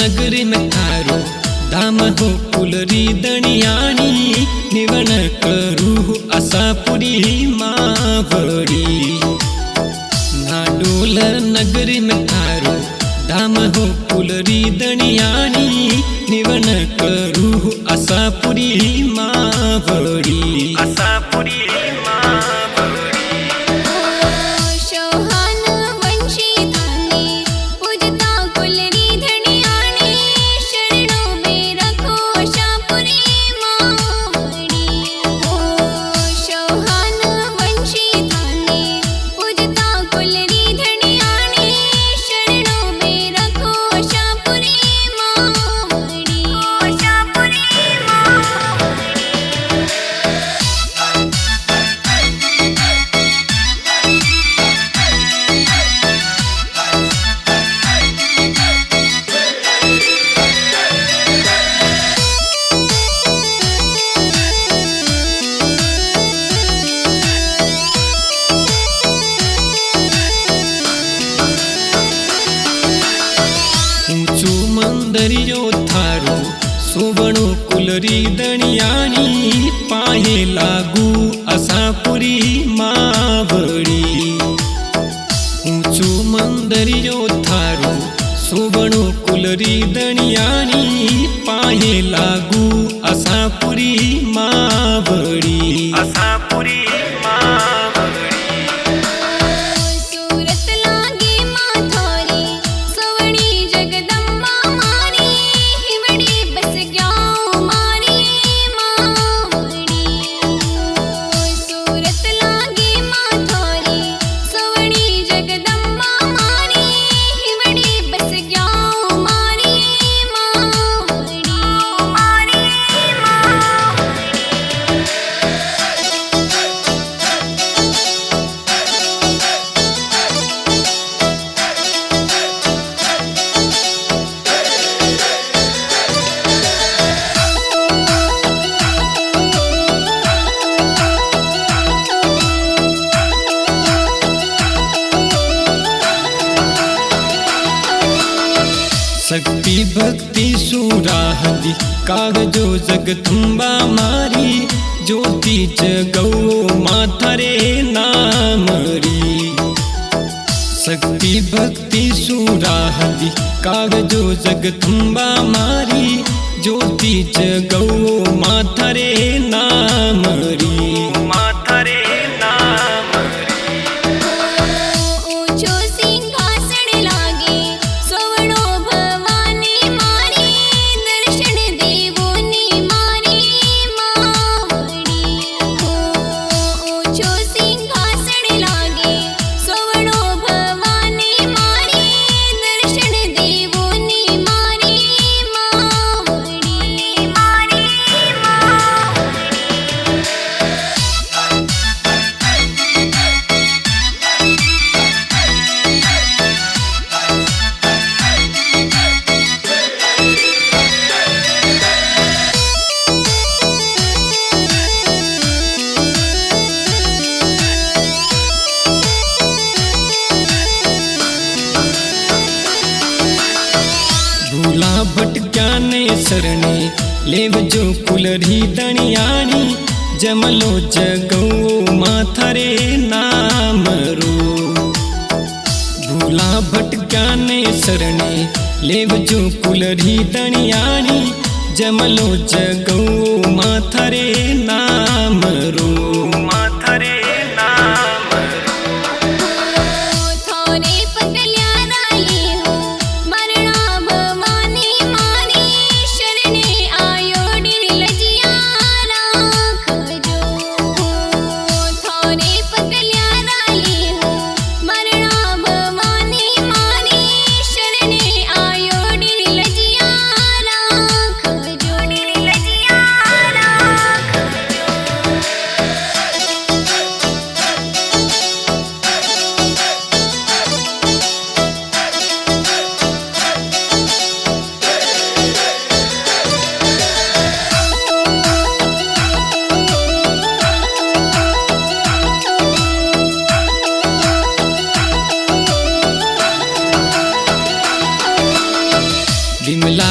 नगरी में थारो धाम हो कुलरी दणियाणी निवण करू आशापुरी मावड़ी। नाडोल नगरी में थारो धाम हो कुलरी दणियाणी निवण करू आशापुरी मावड़ी। आशापुरी मंदरियो थारो सुवणो कुलरी दणियाणी पाहे लागू आशापुरी मावड़ी। ऊंचो मंदरियो थारो सुवणो कुलरी दणियाणी पाहे लागू आशापुरी मावड़ी। आशापुरी शक्ति भक्ति सुराहदी कागजो जगदम्बा मारी ज्योति जगौ माथरे नामरी। शक्ति भक्ति सुराहदी कागजो जगदम्बा मारी ज्योति जगौ माथरे नामरी। माथरे भटक्या ने शरणे लेव जो कुलरी दणियाणी जमलो जगौ माथरे नामरो। भूला भटक्या ने शरणे लेव जो कुलरी दणियाणी जमलो जगौ माथरे नामरो। माथरे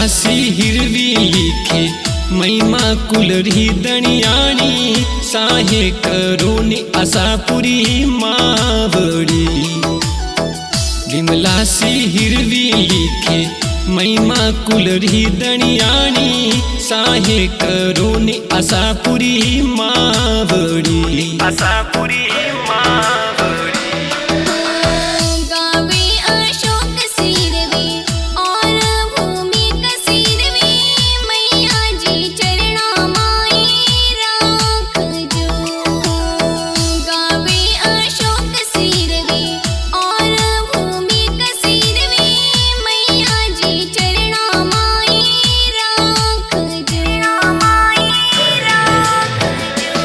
विमलासी हिरवी लिखे महिमा कुलरी दणियाणी साहे करोनी आसापुरी मावडी विमलासी हिरवी लिखे महिमा कुलरी दणियाणी साहे करोनी आसापुरी मावडी आसापुरी मावडी गावे अशोक सिरवे और भूमि कसीरवे मैया जी चरणा माई राखजो गावे अशोक सिरवे और भूमि कसीरवे मैया जी चरणा माई राखजो माई राखजो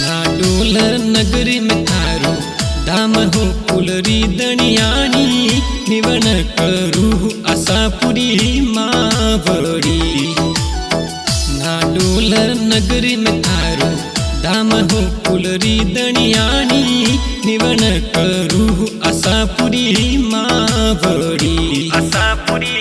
नाडोल नगरी में थारो धाम हो कुलरी दणियाणी निवण करू आसापुरी मावडी नाडोल नगरी में थारो धाम हो कुलरी दणियाणी निवण करू आसापुरी मावडी आसापुरी